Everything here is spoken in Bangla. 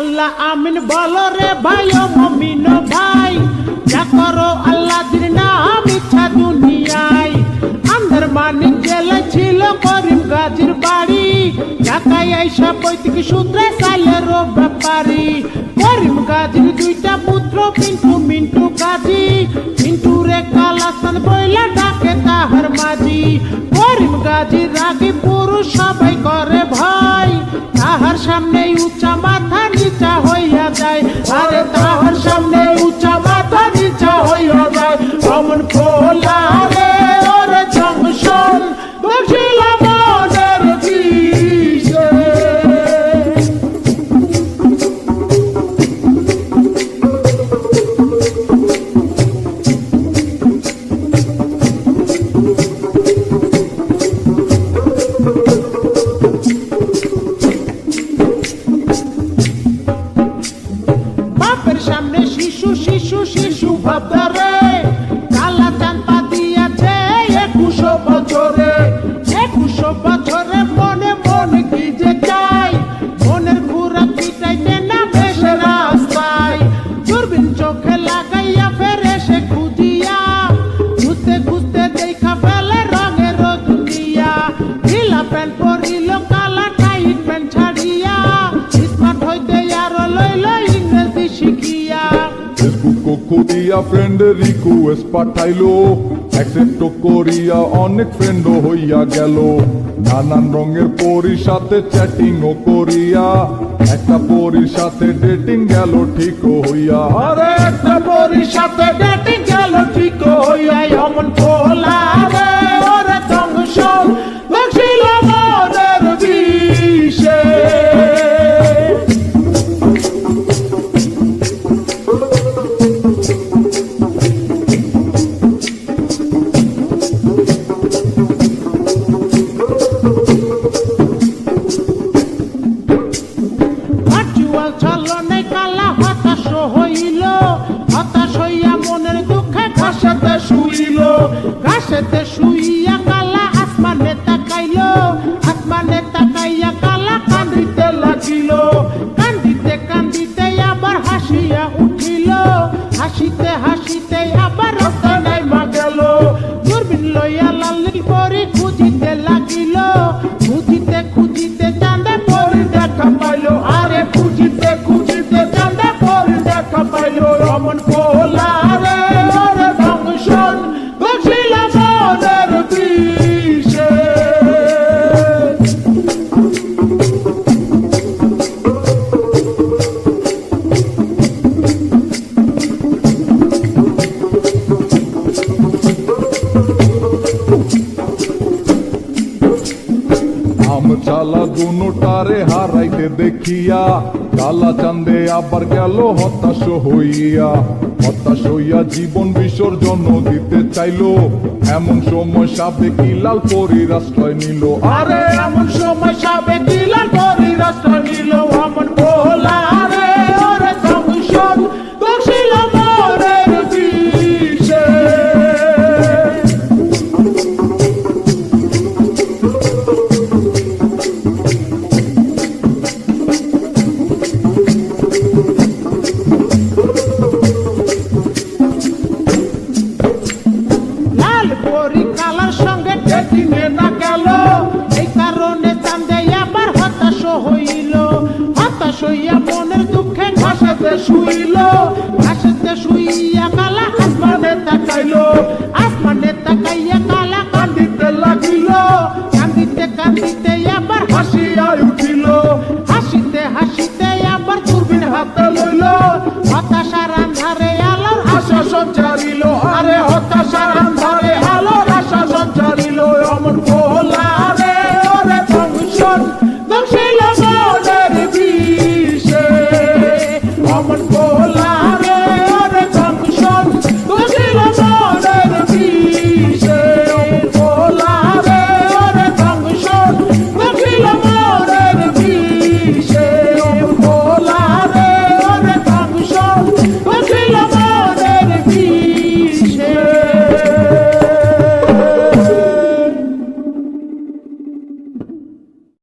আল্লাহ আমিন বলো রে ভাই ও মুমিন ভাই, যা করো আল্লাহর নাম ইচ্ছা দুনিয়ায়। আন্ধার মানিক জেলায় ছিল করিম গাজীর বাড়ি, ঢাকায় আইসা পৈতৃক সূত্রে চালের ব্যাপারী। করিম গাজীর দুইটা পুত্র পিন্টু মিন্টু গাজী, মিন্টু রে কালাসান বইলা ডাকে তাহার মাঝি। করিম গাজীর রাগী পুরুষ সবাই করে ভয়, তাহার সামনে উঁচা মাথা নিচা হইয়া যায়। আরে তাহার সামনে উঁচা মাথা নিচা হইয়া যায়। অমন খোলা রে ওরে জংশন বসিল মনের বিষে। বাপের সামনে শিশু শিশু শিশু ভাবদারে, কালা চাম্পা দিয়াছে 21 বছরে। 21 বছরে মনে মনে কি যে চাই, মনের ঘুরা পিটাইতে না বেশ রাস্তায়। দূরবীন চোখে লাগাইয়া ফেরে সে খুঁজিয়া, খুঁজতে খুঁজতে দেখা ফেলে রঙের দুনিয়া। ঢিলা প্যান্ট পরিল কালা টাইট প্যান্ট ছাড়িয়া, স্মার্ট হইতে আরো লইল ইংরেজি শিখিয়া। ফেসবুক করিয়া ফ্রেন্ডের রিকোয়েস্ট পাঠাইলো, অ্যাকসেপ্ট করিয়া অনেক ফ্রেন্ড হইয়া গেল। নানান রঙের পরীর সাথে চ্যাটিং ও করিয়া, একটা পরীর সাথে ডেটিং গেল ঠিক হইয়া। আরে একটা পরীর সাথে ডেটিং গেল ঠিক হইয়া। অমন খোলা রে ওরে জংশন বসিল মনের বিষে। ভার্চুয়াল ছলনে কালা হতাশ হইল, হতাশ হইয়া মনের দুঃখে ঘাসেতে শুইল। ঘাসেতে শুইয়া কালা আসমানে তাকাইল, আসমানে তাকাইয়া কালা কান্দিতে লাগিল। কান্দিতে কান্দিতে আবার হাসিয়া উঠিল, হাসিতে হাসিতে আবার রাস্তা নাইমা গেল। দূরবীন লইয়া লাল পরি খুঁজিতে লাগিল, খুঁজিতে খুঁজিতে চাঁদে পরি দেখা পাইল। আরে খুঁজিতে খুঁজিতে চাঁদে পরি দেখা পাইল। অমন খোলা রে ওরে জংশন বসিল মনের বিষে। আমচালা দুটারে হারাইতে দেখিয়া, কালা চান্দে আবার গেল হতাশ হইয়া। হতাশ হইয়া জীবন বিসর্জন দিতে চাইলো, এমন সময় সাবেকি লাল পরীর আশ্রয় নিল। আরে এমন সময় সাবেকি লাল পরীর আশ্রয় নিল। অমন খোলা রে ওরে জংশন বসিল মনের বিষে। লাল পরী কালার সঙ্গে ডেটিংয়ে না গেল, এই কারণে চাঁদে আবার হতাশ হইল। হতাশ হইয়া মনের দুঃখে ঘাসেতে শুইল, ঘাসেতে শুইয়া কালা আসমানে তাকাইল। আসমানে তাকাইয়া কালা কান্দিতে লাগিল, কান্দিতে কান্দিতে আবার হাসিয়া উঠিল। হাসিতে হাসিতে আবার দূরবীন হাতে লইল, হতাশার আন্ধারে আলোর আশা সঞ্চারিল। আরে হতাশার আন্ধারে আলোর আশা সঞ্চারিল। অমন খোলা রে ওরে জংশন বসিল মনের বিষে। অমন